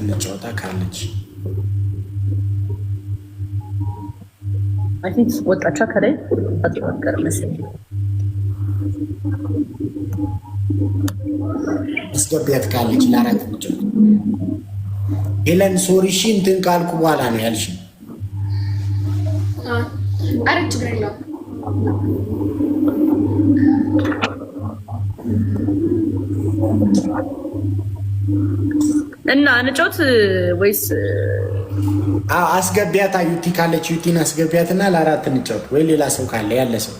እንጫወታ ካለች አይ ቲንክ ወጣቻ ከላይ አጥዋቀር መሰለኝ አስገቢያት ካለች ለአራት እንጫወታ። ሄለን ሶሪ እሺ እንትን ካልኩ በኋላ ነው ያልሽ። አረ ችግር የለውም። እና እንጫወት ወይስ አስገቢያት? ዩቲ ካለች ዩቲን አስገቢያትና ለአራት እንጫወት ወይ ሌላ ሰው ካለ ያለ ሰው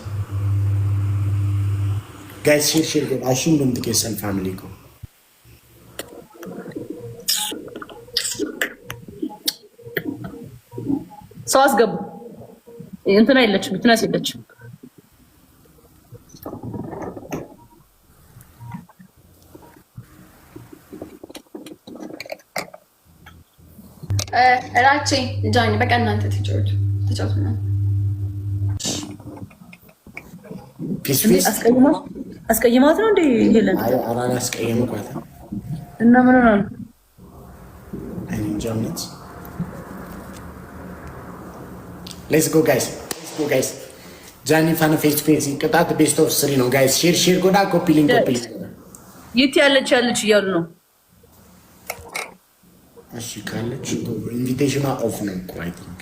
ጋይስ ሼር አሽን እንደምትከሰን ፋሚሊ ኮ ሰው አስገቡ። እንትና የለችም እንትናስ የለችም። ራቼ ጃኒ በቃ እናንተ ተጫወቱ ነው። ፒስ አስቀይማት ነው እንዴ ሄለን? አይ አራና አስቀይምኳት እና ምን ነው አይ ጃምነት ሌትስ ጎ ጋይስ ጃኒ ፋን ፌስ ቱ ፌስ ቅጣት ቤስት ኦፍ 3 ነው ጋይስ። ሼር ጎዳ ኮፒ ሊንክ የት ያለች እያሉ ነው። እሺ ካለች ኢንቪቴሽን ኦፍ ነው እኮ አይ ቲንክ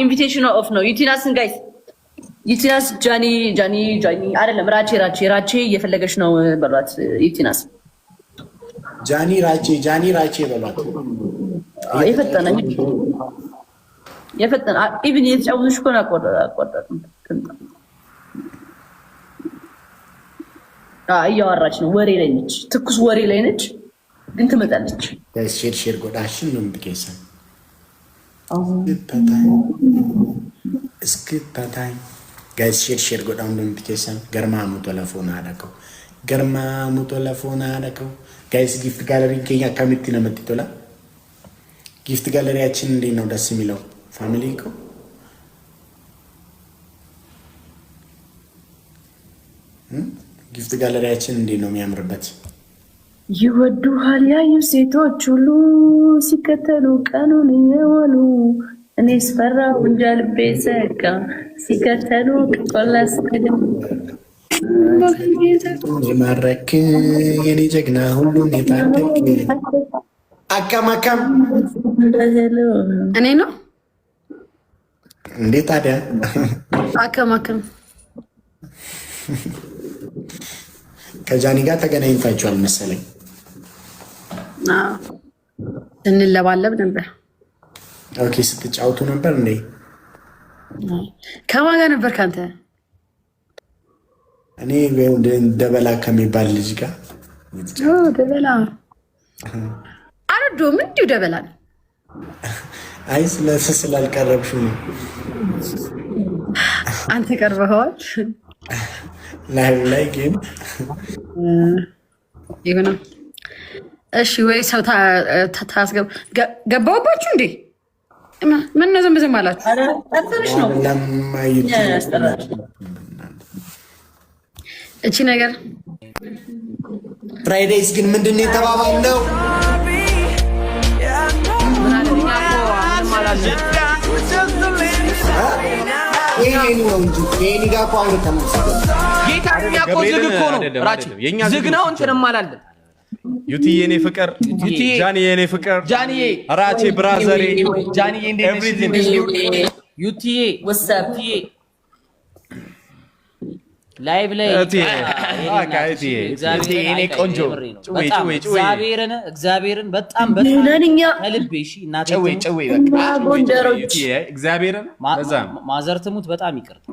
ኢንቪቴሽን ኦፍ ነው። ዩቲናስን ጋይስ ዩቲናስ ጃኒ አይደለም ራቼ እየፈለገች ነው በሏት። ዩቲናስ ጃኒ ራቼ በሏት። የፈጠነ ኢቭን የተጫወቱሽ እኮ ነው። አቆጣጣም እያወራች ነው። ወሬ ላይ ነች፣ ትኩስ ወሬ ላይ ነች፣ ግን ትመጣለች። ሼር ጎዳሽን ነው የምትከሰን እስክታታይ ጋይስ ሼር ጎዳም ነው የምትከሰን። ገርማሙ ቴሌፎን አደረከው ጋይስ። ጊፍት ጋለሪ ከኛ ከሚት ነው የምትቶላ ጊፍት ጋለሪያችን እንዴት ነው ደስ የሚለው ፋሚሊ እኮ ጊፍት ጋለሪያችን እንዴት ነው የሚያምርበት። ይወዱሃል ያዩ ሴቶች ሁሉ ሲከተሉ ቀኑን እየዋሉ እኔ ስፈራሁ እንጃ ልቤ ሰጋ ሲከተሉ ቆላስተግም ማረክ የኔ ጀግና ሁሉን የታደግ አካም እኔ ነው እንዴ ታዲያ አከማከም ከጃኒ ጋር ተገናኝታችኋል መሰለኝ። እንለባለብ ነበር። ኦኬ ስትጫወቱ ነበር እንዴ? ከማን ጋር ነበር ካንተ? እኔ ደበላ ከሚባል ልጅ ጋር። ደበላ አረዶም እንዲሁ ደበላ ነው። አይ ስላልቀረብሽው ነው። አንተ ቀርበኸዋል ላይ ግን ይሁን። እሺ ወይ ሰው ታስገብ ገባውባችሁ እንዴ? ምን ነው ዝም አላችሁ? አጥተሽ ነው እቺ ነገር ፍራይዴይስ ግን ምንድን ነው የተባባለው? ዝግ ነው እንትንም አላለን። ዩቲ የኔ ፍቅር፣ ጃኒ የኔ ፍቅር፣ ራቼ ብራዘሬ፣ ጃኒ ዩቲዬ ወሳብ ላይቭ ላይ እግዚአብሔርን በጣም ከልቤ እግዚአብሔርን ማዘር ትሙት በጣም ይቅርታ።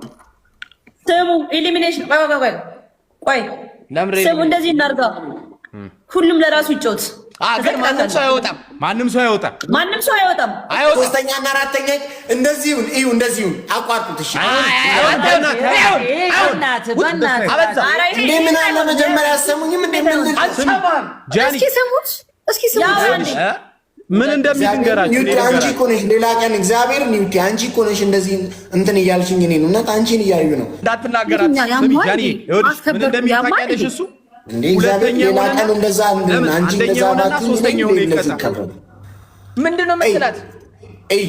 ስሙ ኤሊሚኔሽን ቆይ ስሙ እንደዚህ እናድርጋ። ሁሉም ለራሱ ይጫወት። ማንም ሰው አይወጣም። ሶስተኛና አራተኛ እንደዚሁን እዩ፣ እንደዚሁን አቋርጡት። እሺ ምን አለ መጀመሪያ አሰሙኝም ምን እንደሚንገራችሁ አንቺ እኮ ነሽ። ሌላ ቀን እግዚአብሔር ኒውቲ አንቺ እኮ ነሽ እንደዚህ እንትን እያልሽኝ እኔ ነው። እናት አንቺን እያዩ ነው እንዳትናገራት። ጃኒ ምን እንደሚታቀደሽ እሱ እንዴ እግዚአብሔር የላቀን እንደዛ አንጂ እንደዛ ባትኝ እንደዚህ ይከብራል። ምንድነው መሰላት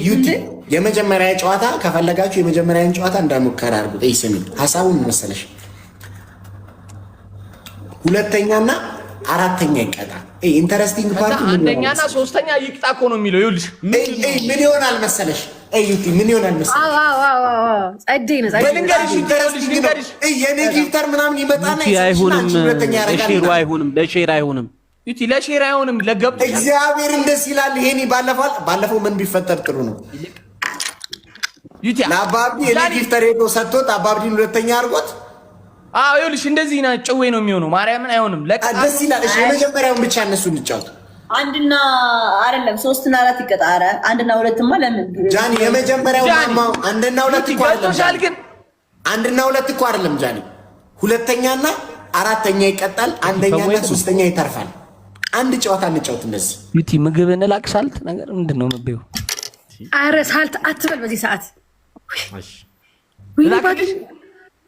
ዩቲ የመጀመሪያ ጨዋታ ከፈለጋችሁ የመጀመሪያን ጨዋታ እንዳሙከራ አድርጉት። ስሚ ሐሳቡን መሰለሽ ሁለተኛና አራተኛ ይቀጣ። ኢንተረስቲንግ ፓርት አንደኛና ሶስተኛ ይቅጣ እኮ ነው የሚለው። ይኸውልሽ ምን ይሆናል መሰለሽ ዩቲ ምን ይሆናል መሰለሽ የኔ ጊፍተር ምናምን ይመጣና አይሆንም ለሼር አይሆንም ዩቲ ለሼር አይሆንም ለገብቶ እግዚአብሔር እንደስ ይላል። ይሄኔ ባለፈው ምን ቢፈጠር ጥሩ ነው ዩቲ ለአባብዲ የኔ ጊፍተር ሄዶ ሰጥቶት አባብዲን ሁለተኛ አድርጎት ይኸውልሽ እንደዚህ ና ጭዌ ነው የሚሆነው። ማርያምን አይሆንም ደስ ይላል። እሺ የመጀመሪያውን ብቻ እነሱ እንጫወት። አንድና አይደለም 3 እና 4 ይቀጣ። ኧረ 1 እና 2ማ ለምን ጃኒ የመጀመሪያው ማማው 1 እና 2 እኮ አይደለም ግን 1 እና 2 እኮ አይደለም ጃኒ ሁለተኛና አራተኛ ይቀጣል። አንደኛና ሶስተኛ ይተርፋል። አንድ ጨዋታ እንጫወት። እንደዚህ ዩቲ ምግብ እንላቅ ሳልት ነገር ምንድነው መበዩ? ኧረ ሳልት አትበል በዚህ ሰዓት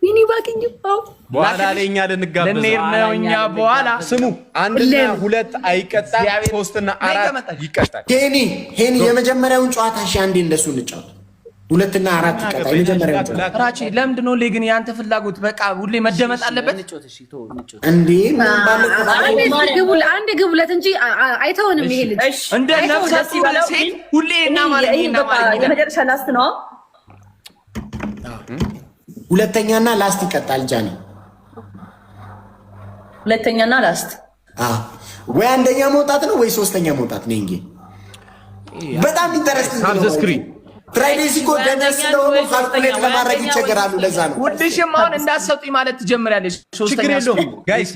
ሚኒ ባኪኝ በኋላ ላይ እኛ ልንጋበዝ ነው። እኛ በኋላ ስሙ 1 እና 2 አይቀጣም፣ 3 እና 4 ይቀጣል። ሄኒ የመጀመሪያውን ጨዋታ እሺ አንዴ እንደሱ እንጫወት። 2 እና 4 ይቀጣል። የመጀመሪያው ጨዋታ ራቺ ለምንድን ነው ግን ያንተ ፍላጎት በቃ ሁሌ መደመጥ አለበት እንዴ? ምን ባለው አንድ ግቡለት እንጂ አይተውንም። ይሄ ልጅ እንደ ነፍሳት ሲባል ሴት ሁሌ እና ማለት የመጨረሻ ላስት ነው። ሁለተኛና ላስት ይቀጣል። ጃኒ ሁለተኛና ላስት ወይ አንደኛ መውጣት ነው ወይ ሶስተኛ መውጣት ነው። እንጂ በጣም ኢንተረስቲንግ ነው። ሰብስክሪን ፍራይዴይ ሲጎ ደነስ ስለሆነ ካልኩሌት ለማድረግ ይቸገራሉ። ለዛ ነው ውድሽም አሁን እንዳትሰጡኝ ማለት ትጀምሪያለሽ። ሶስተኛ ጋይስ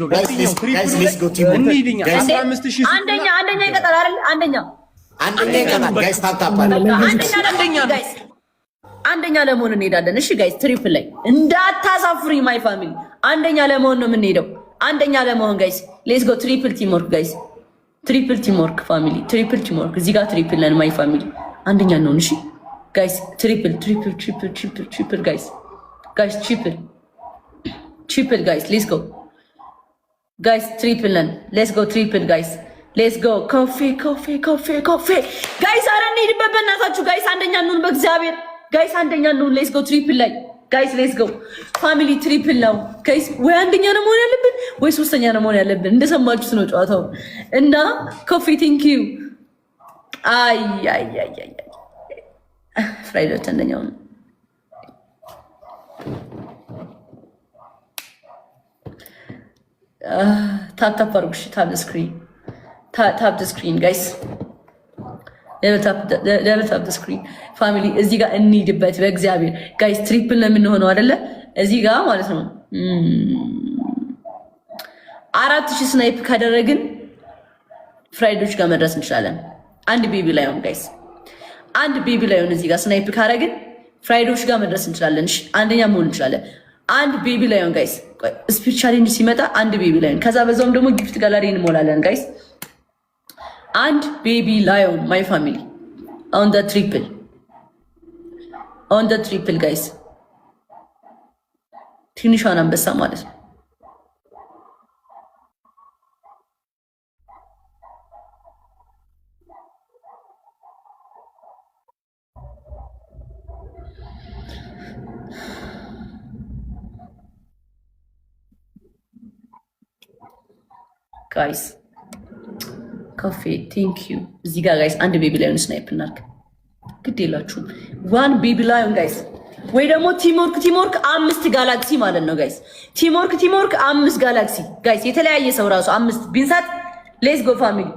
አንደኛ ይቀጣል አይደል? አንደኛ ይቀጣል። ጋይስ ታታባለ አንደኛ ለመሆን እንሄዳለን። እሺ ጋይስ ትሪፕል ላይ እንዳታሳፍሪ ማይ ፋሚሊ። አንደኛ ለመሆን ነው የምንሄደው። አንደኛ ለመሆን ጋይስ ሌትስ ጎ። ትሪፕል ቲም ወርክ ጋይስ፣ ትሪፕል ቲም ወርክ ፋሚሊ፣ ትሪፕል ቲም ወርክ። እዚህ ጋር ትሪፕል ነን ማይ ፋሚሊ። አንደኛ ነው። እሺ ጋይስ ትሪፕል ጋይስ ትሪፕል ጋይስ ሌትስ ጎ ጋይስ። ትሪፕል ነን ሌትስ ጎ። ትሪፕል ጋይስ ሌትስ ጎ። ኮፊ ጋይስ። ኧረ እንሂድበት በእናታችሁ ጋይስ። አንደኛ እንሁን በእግዚአብሔር ጋይስ። አንደኛ እንሁን ሌትስ ጎ። ትሪፕል ላይ ጋይስ ሌትስ ጎ ፋሚሊ። ትሪፕል ነው ጋይስ። ወይ አንደኛ ነው መሆን ያለብን ወይ ሶስተኛ ነው መሆን ያለብን። እንደሰማችሁት ነው ጨዋታው እና ኮፊ ቴንክ ዩ። አይ ፍራይዶች አንደኛው ነው። ታፕ አድርጉ። ታፕ ስክሪን ጋይስ፣ ደብል ታፕ ስክሪን ፋሚሊ። እዚህ ጋር እንሂድበት በእግዚአብሔር ጋይስ። ትሪፕል ነው የምንሆነው አይደለ? እዚህ ጋር ማለት ነው 4000 ስናይፕ ካደረግን ፍራይዶች ጋር መድረስ እንችላለን። አንድ ቤቢ ላይሆን ጋይስ፣ አንድ ቤቢ ላይሆን እዚህ ጋር ስናይፕ ካደረግን ፍራይዶች ጋር መድረስ እንችላለን። እሺ አንደኛ መሆን እንችላለን። አንድ ቤቢ ላይሆን ጋይስ፣ ስፒድ ቻሌንጅ ሲመጣ አንድ ቤቢ ላይሆን፣ ከዛ በዛውም ደግሞ ጊፍት ጋላሪ እንሞላለን ጋይስ። አንድ ቤቢ ላይሆን ማይ ፋሚሊ ኦን ደ ትሪፕል ጋይስ። ትንሿን አንበሳ ማለት ነው። ጋይስ ኮፊ ቴንክ ዩ። እዚህ ጋር ጋይስ አንድ ቤቢ ላይሆን ስናይፕ እናርግ። ግድ የላችሁም። ዋን ቤቢ ላይሆን ጋይስ፣ ወይ ደግሞ ቲምወርክ 5 ጋላክሲ ማለት ነው ጋይስ። ቲምወርክ 5 ጋላክሲ ጋይስ። የተለያየ ሰው ራሱ 5 ቢንሳት። ሌትስ ጎ ፋሚሊ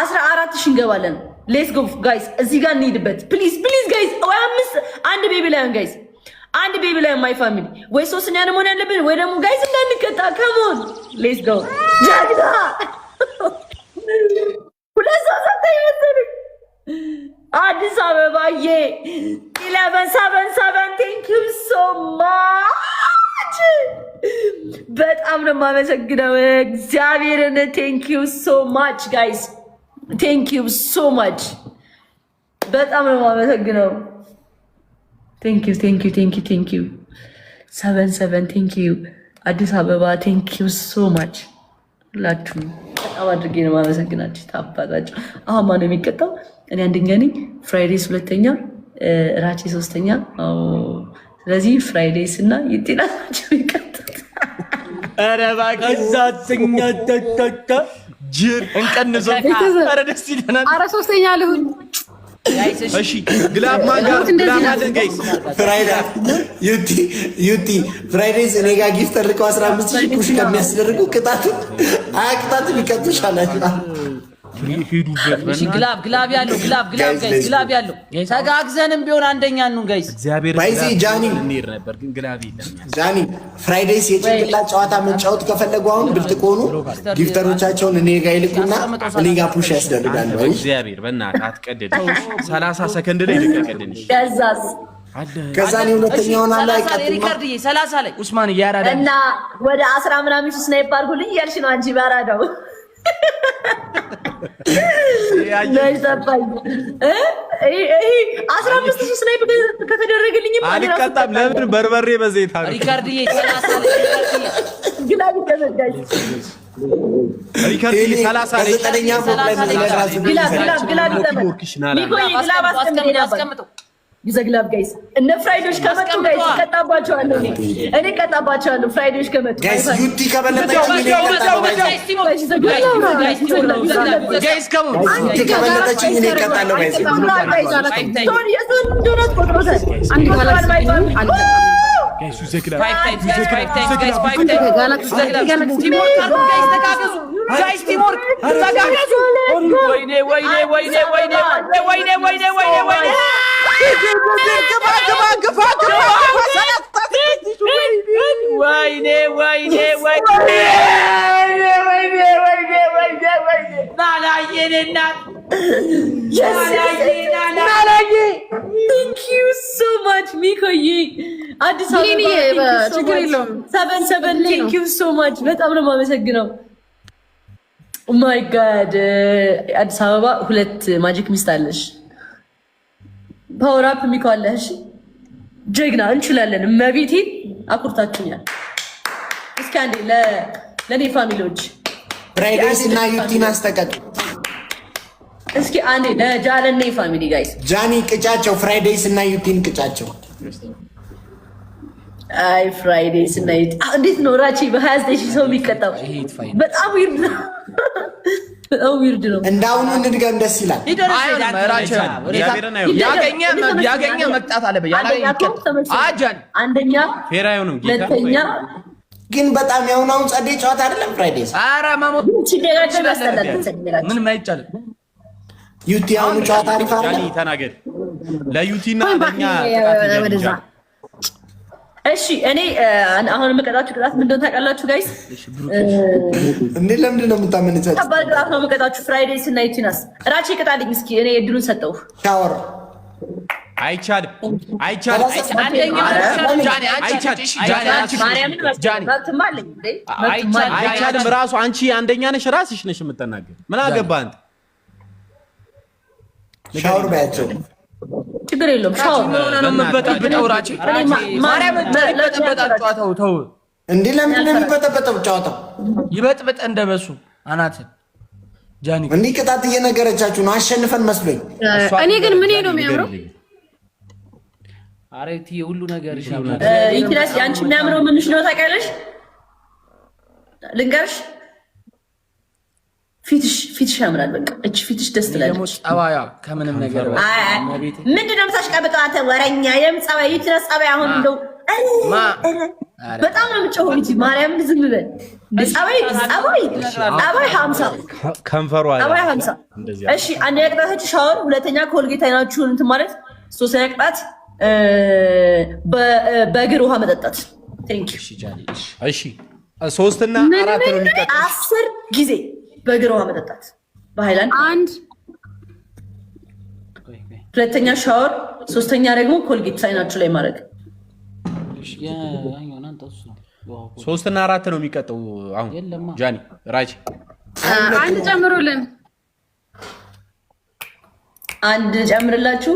14 እንገባለን። ሌትስ ጎ ጋይስ። እዚህ ጋር እንሂድበት ፕሊዝ ጋይስ። ወይ 5 አንድ ቤቢ ላይሆን ጋይስ፣ አንድ ቤቢ ላይሆን ማይ ፋሚሊ። ወይ ሶስተኛ ነው መሆን ያለብን ወይ ደግሞ ጋይስ እንዳንቀጣ። ከሞን ሌትስ ጎ ጃግዳ ሁለት ሰው ሰጠኝ መሰለኝ። አዲስ አበባዬ 1177 ቴንክ ዩ ሶ ማች። በጣም ነው የማመሰግነው እግዚአብሔርን። ቴንክ ዩ ሶ ማች ጋይስ፣ ቴንክ ዩ ሶ ማች። በጣም ነው የማመሰግነው። ቴንክ ዩ 77 ቴንክ ዩ። አዲስ አበባ ቴንክ ዩ ሶ ማች። ሁላችሁም በጣም አድርጌ ነው የማመሰግናችሁ። ታባታችሁ። አሁን ማነው የሚቀጣው? እኔ አንደኛ ነኝ፣ ፍራይዴስ ሁለተኛ፣ ራቼ ሶስተኛ። ስለዚህ ፍራይዴስ እና ይጤና ናቸው የሚቀጡት። ኧረ እባክህ ዛተኛ ተተተ ጅር እንቀንዘው። ኧረ ደስ ይለናል። ኧረ ሶስተኛ ልሁን። እሺ ግላብ ማጋር ግላብ አለን ጋይስ። ዩቲ ፍራይዴስ እኔ ጋር ጊፍት ልከው 15000 ፑሽ ከሚያስደርጉ ቅጣት ቅጣት ቢቀጡሻል። ሄዱበት ግላብ ያለው ጋይስ ግላብ ያለው ተጋግዘንም ቢሆን አንደኛ ነው ጋይስ። እግዚአብሔር ባይዚ ጃኒ እንሄድ ነበር ግን ግላብ የለም። ጃኒ ፍራይዴስ የጭንቅላት ጨዋታ መጫወት ከፈለጉ አሁን ብልጥ ከሆኑ ጊፍተሮቻቸውን እኔ ጋር ይልኩና እኔ ጋር ፑሽ ያስደርጋሉ። እግዚአብሔር በእናትህ አትቀደድ። 30 ሰከንድ ላይ ልቀቀድልሽ። ከዛ ነው ሁለተኛውን አለ አይቀጥም። ሪካርድዬ 30 ላይ ኡስማን ያራዳ እና ወደ 10 ምናምን ስናይፕ አድርጉልኝ እያልሽ ነው አንቺ ባራዳው ከተደረገልኝ አልቀጣም። ለምን በርበሬ በዘይት አለ ሪካርድዬ 30 ይዘግላብ ጋይስ እነ ፍራይዶች ከመጡ ጋይስ ቀጣባቸዋለሁ። እኔ ቀጣባቸዋለሁ። ፍራይዶች ከመጡ ጋይስ ዩቲ ከበለጠች እኔ ቀጣለሁ። በጣም ነው የማመሰግነው። ማይ ጋድ አዲስ አበባ 2 ማጂክ ሚስት አለሽ። ፓወር አፕ ሚካለሽ ጀግና እንችላለን። መቤቴ አኩርታችሁኛል። እስኪ አንዴ ለኔ ፋሚሊዎች ፍራይዴስ እና ዩቲን አስተቀጡ። እስኪ አንዴ ለጃለኔ ፋሚሊ ጋይስ ጃኒ ቅጫቸው። ፍራይዴስ እና ዩቲን ቅጫቸው። አይ ፍራይዴስ እና ዩቲ እንዴት ነው ራቺ በ29 ሰው የሚቀጣው? በጣም ዊርድ ነው። በጣም ዊርድ ነው። እንዳውኑ እንድገም ደስ ይላል። ያገኘ መቅጣት አለበት። አንደኛ ሁለተኛ ግን በጣም ያሁን ጸዴ ጨዋታ አይደለም። ፍራይዴስ ኧረ መሞት ሲደጋገም ያስጠላል። ምንም አይቻልም። ዩቲ አሁን ጨዋታ አሪፍ አይደለም። ተናገር ለዩቲና ለኛ ወደዛ። እሺ እኔ አሁን የምቀጣችሁ ቅጣት ምንድን ነው ታውቃላችሁ ጋይስ? እንዴ ለምንድን ነው የምታመነጫችሁ? ከባድ ቅጣት ነው የምቀጣችሁ። ፍራይዴስ እና ዩቲናስ ራቼ ቅጣልኝ እስኪ። እኔ እድሉን ሰጠው። ሻወር አይቻልም። ራሱ አንቺ አንደኛ ነሽ፣ ራስሽ ነሽ የምትናገር። ምን አገባህ አንተ? ሻወር ባያቸው ችግር የለውም። ሻወር ነው የምበጠብጠው። ራቼ ማርያም በጠበጣ ጨዋታው ተው እንዴ! ለምንድን ነው የሚበጠበጠው ጨዋታው? ይበጥበጥ እንደበሱ አናትን ጃኒ እንዴ! ቅጣት እየነገረቻችሁ ነው። አሸንፈን መስሎኝ። እኔ ግን ምን ነው የሚያምረው? አሬቲ ሁሉ ነገር ይችላል። ያንቺ የሚያምረው ምንሽ ነው ታውቂያለሽ? ልንገርሽ፣ ፊትሽ ያምራል። በቃ እቺ ፊትሽ ደስ ትላለች። ጸባያ ከምንም ነገር ምንድን ነው የምታሽቃብጠው አንተ ወረኛ? የምጸባይ ይችላል ጸባይ። አሁን እንደው በጣም ነው የምትጮኸው እንጂ ማርያም ዝም በል። ጸባይ 50 ከንፈሯ ጸባይ 50። እሺ አንደኛ ቅጣታችሁ ሻወር፣ ሁለተኛ ኮልጌት አይናችሁን እንትን ማለት፣ ሶስተኛ ቅጣት በእግር ውሃ መጠጣት። ቴንክ ዩ። እሺ 3 እና 4 ነው የሚቀጥለው። 10 ጊዜ በእግር ውሃ መጠጣት በሃይላንድ አንድ። ሁለተኛ ሻወር፣ ሶስተኛ ደግሞ ኮልጌት አይናችሁ ላይ ማድረግ። 3 እና 4 ነው የሚቀጥለው። አሁን ጃኒ ራጂ አንድ ጨምሩልን። አንድ ጨምርላችሁ።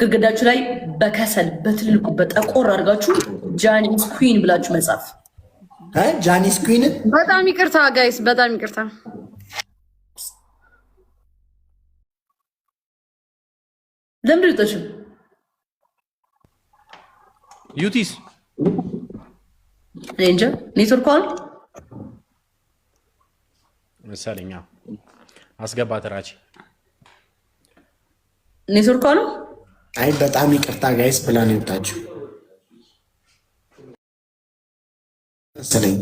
ግድግዳችሁ ላይ በከሰል በትልልቁ በጠቆር አድርጋችሁ ጃኒስ ኩዊን ብላችሁ መጻፍ። ጃኒስ ኩዊን በጣም ይቅርታ ጋይስ፣ በጣም ይቅርታ። ለምን ልጠሽ ዩቲስ እንጃ ኔትወርክ አለ መሰለኝ። አስገባት ራቺ ኔትወርክ አለ። አይ በጣም ይቅርታ ጋይስ ብላ ነው የወጣችው መሰለኝ።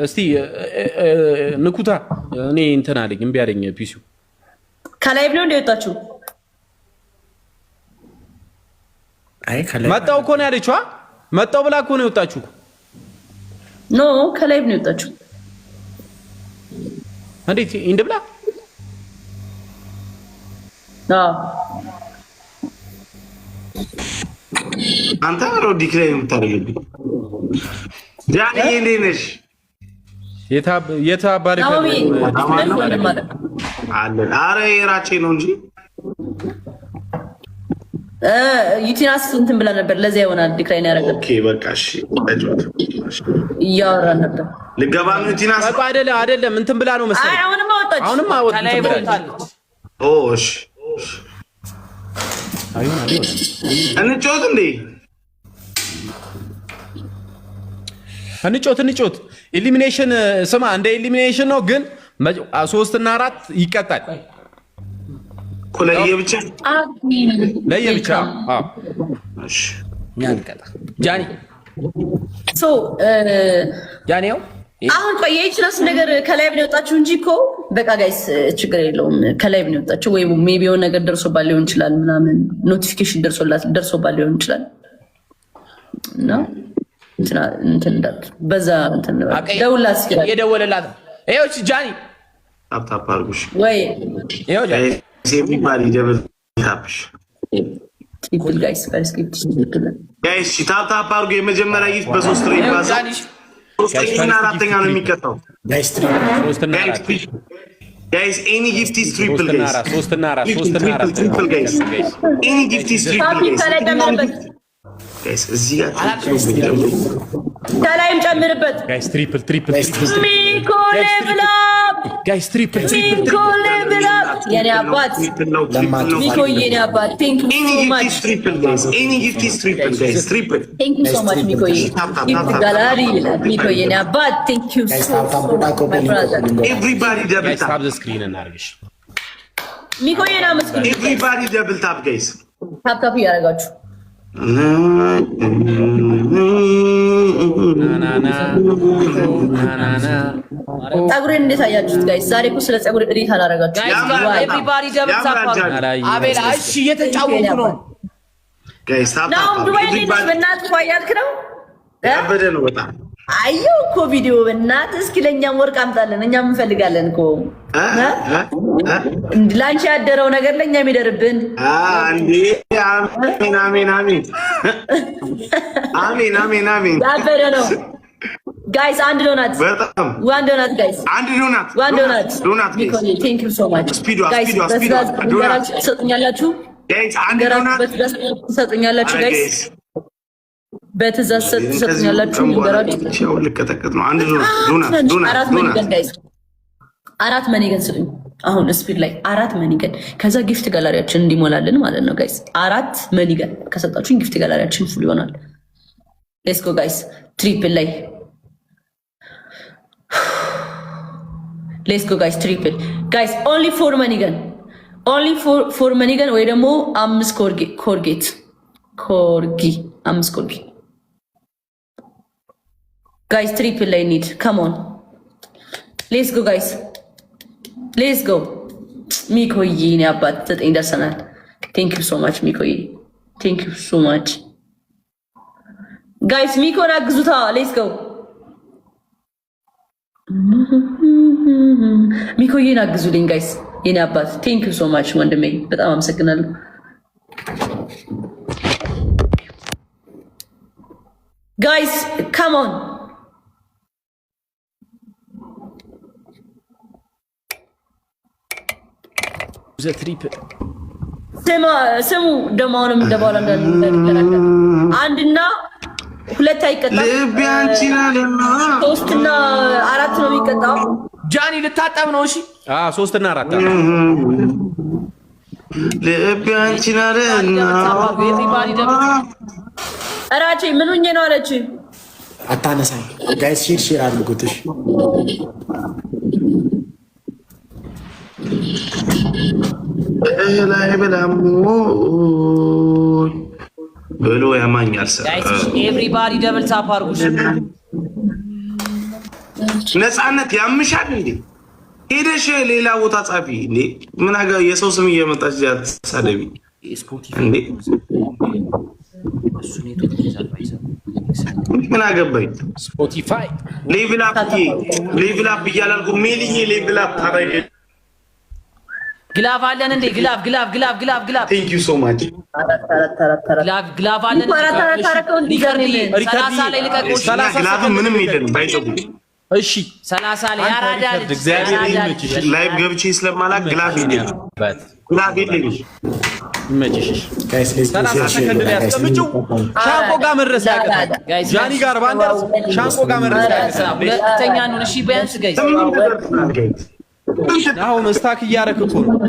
እስቲ ንኩታ እኔ እንትን አለኝ እምቢ አለኝ ፒሲው ከላይ ብለው እንደወጣችሁ አይ ከላይ መጣው እኮ ነው ያለችው። መጣው ብላ እኮ ነው የወጣችሁ። ኖ ከላይ ብለው የወጣችሁ እንዴት እንደ ብላ አንተ ነው ዲክላይን የምታደርግልኝ። ጃኒ እንዴት ነሽ? የታባሪ አለን። አረ የራቼ ነው እንጂ ዩቲናስ እንትን ብላ ነበር። ለዚያ ይሆናል ዲክላይን ያደረገው። ኦኬ በቃ እሺ፣ እያወራን ነበር። ልገባ ነው ዩቲናስ። በቃ አይደለም እንትን ብላ ነው መሰለኝ። አይ አሁንማ ወጣች። አሁንማ ወጣች። ኦ እሺ፣ እንጫወት እንዴ? እንጮት ኢሊሚኔሽን ስማ፣ እንደ ኢሊሚኔሽን ነው ግን 3 እና 4 ይቀጣል። ለየብቻ ለየብቻ። አዎ እሺ፣ ያንቀጣ ጃኒ ጃኒው አሁን ቆይ የኢችናስ ነገር ከላይ ብን የወጣችሁ እንጂ እኮ በቃ ጋይስ ችግር የለውም። ከላይ ብን የወጣችሁ ወይ ሜቢ የሆነ ነገር ደርሶባት ሊሆን ይችላል፣ ምናምን ኖቲፊኬሽን ደርሶባት ሊሆን ይችላል እና እንትን እንዳት በዛ እንትን ደውላት ይችላል። የደወለላት ይኸው ጃኒ ታፕ አድርጉሽ ወይ ይኸው ጃኒ ኤቭሪባዲ ደብል ታፕሽ ትሪፕል ጋይስ ፈርስት ትሪፕል ጋይስ ታፕ አድርጉ። የመጀመሪያ ይፍ በ3 ነው ይባዛል። ሶስተኛና አራተኛ ነው የሚቀጣው ጋይስ ትሪፕል 3 እና 4 ጋይስ ኤኒ ጊፍት ኢዝ ትሪፕል ጋይስ 3 እና 4 ትሪፕል ጋይስ ኤኒ ጊፍት ኢዝ ትሪፕል ጋይስ ጋይስ እዚህ ጋር ከላይም ጨምርበት ጋይስ ትሪፕል ሚኮ ሌቭል አፕ ጋይስ ትሪፕል ሚኮ ሌቭል አፕ የኔ አባት ሚኮ የኔ አባት ቴንክ ዩ ሶ ማች ኤኒ ጊፍት ኢዝ ትሪፕል ጋይስ ትሪፕል ቴንክ ዩ ሶ ማች ሚኮ ጊፍት ጋላሪ ሚኮ የኔ አባት ቴንክ ዩ ሶ ማች ኤቭሪባዲ ደብል ጋይስ ታፕ ታፕ ዘ ስክሪን እናርግሽ። ሚኮ የኔ አመስግኑ። ኤቭሪባዲ ደብል ታፕ ጋይስ ታፕ ታፕ ያደርጋችሁ ፀጉሬን እንዴት አያችሁት ጋይስ? ዛሬ እኮ ስለ ፀጉር እሪት አላረጋችሁ ኤቭሪባዲ ደብል ታፕ አቤላ እሺ እየተጫወቱ ነው ጋይስ ታፕ ነው። ዱባይ እንዴት በእናትህ ያልክ ነው ያበደ ነው በጣም አየሁ እኮ ቪዲዮ። በእናትህ እስኪ ለእኛም ወርቅ አምጣለን፣ እኛም እንፈልጋለን እኮ ላንቺ ያደረው ነገር ለእኛም ይደርብን። እንዴ አሜን አሜን አሜን አሜን አሜን አሜን። ያበደ ነው ጋይስ። አንድ ዶናት በጣም ዋን ዶናት ጋይስ፣ አንድ ዶናት ዋን ዶናት ዶናት ጋይስ። ቴንክ ዩ ሶ ማች ጋይስ። ዶናት ትሰጡኛላችሁ ጋይስ፣ አንድ ዶናት ትሰጡኛላችሁ ጋይስ፣ በትእዛዝ ትሰጡኛላችሁ። ንገራችሁ ልቀጠቀጥ ነው። አንድ ዶናት አራት መኒገን ጋይስ፣ አራት መኒገን ስጡኝ አሁን ስፒድ ላይ 4 መኒገን። ከዛ ጊፍት ጋላሪያችን እንዲሞላልን ማለት ነው ጋይስ። 4 መኒገን ከሰጣችሁኝ ጊፍት ጋላሪያችን ፉል ይሆናል። ሌትስ ጎ ጋይስ። ትሪፕል ላይ ሌትስ ጎ ጋይስ። ትሪፕል ጋይስ። ኦንሊ 4 መኒገን፣ ኦንሊ 4 መኒገን ወይ ደግሞ 5 ኮርጌት ኮርጊ 5 ኮርጊ ጋይስ። ትሪፕል ላይ ኒድ ካም ኦን ሌትስ ጎ ጋይስ፣ ሌትስ ጎ። ሚኮዬ እኔ አባት 9 ደርሰናል። ቴንክ ዩ ሶ ማች ሚኮዬ፣ ቴንክ ዩ ሶ ማች ጋይስ። ሚኮን አግዙታ። ሌትስ ጎ ሚኮዬን አግዙልኝ ጋይስ፣ የኔ አባት። ቴንክ ዩ ሶ ማች ወንድሜ፣ በጣም አመሰግናለሁ። ጋይስ ካም ኦን ዘ ትሪፕል ስሙ ደግሞ አሁንም እንደባላ እንዳልከራከር አንድና ሁለት አይቀጣም። ልቤ አንቺን አለና 3 እና 4 ነው የሚቀጣው። ጃኒ ልታጠብ ነው። እሺ 3 እና 4 ልቤ አንቺን አለና እራቼ ምን ሆኜ ነው አለች። አታነሳኝ ጋይስ ሼር አድርጉትሽ። ላይ በላሙ ብሎ ያማኛል። ጋይስ ኤቭሪባዲ ደብል ታፕ አድርጉሽ። ነፃነት ያምሻል እንዴ? ሄደሽ ሌላ ቦታ ጻፊ እንዴ? ምን አጋ የሰው ስም እየመጣች ያሳደቢ እንዴ? ምን አገባኝ? ስፖቲፋይ ሌቭል አፕ እያላልኩ ሜልዬ ሌቭል አፕ ታረገ። ግላቭ አለን እንዴ? ግላቭ ቴንክ ዩ ሶ ማች። ግላቭ አለን። ሰላሳ ላይ ልቀቁ። ግላቭ ምንም የለንም ባይጠቁ። እሺ 30 ላይ ያራዳ ልጅ እግዚአብሔር ይመችሽ። ላይቭ ገብቼ ስለማላክ ግላቭ የለኝም። ግላቭ የለኝም። ይመችሽ። ጋይስ ሌትስ 30 ሰከንድ ላይ ያስቀምጪው። ሻንቆ ጋር መድረስ ያቀታል። ጃኒ ጋር ባንደርስ ሻንቆ ጋር መድረስ ያቀታል። ሁለተኛ ነው። እሺ ቢያንስ ጋይስ ስምንት ደርሰናል ጋይስ። አሁን ስታክ እያደረክ እኮ ነው።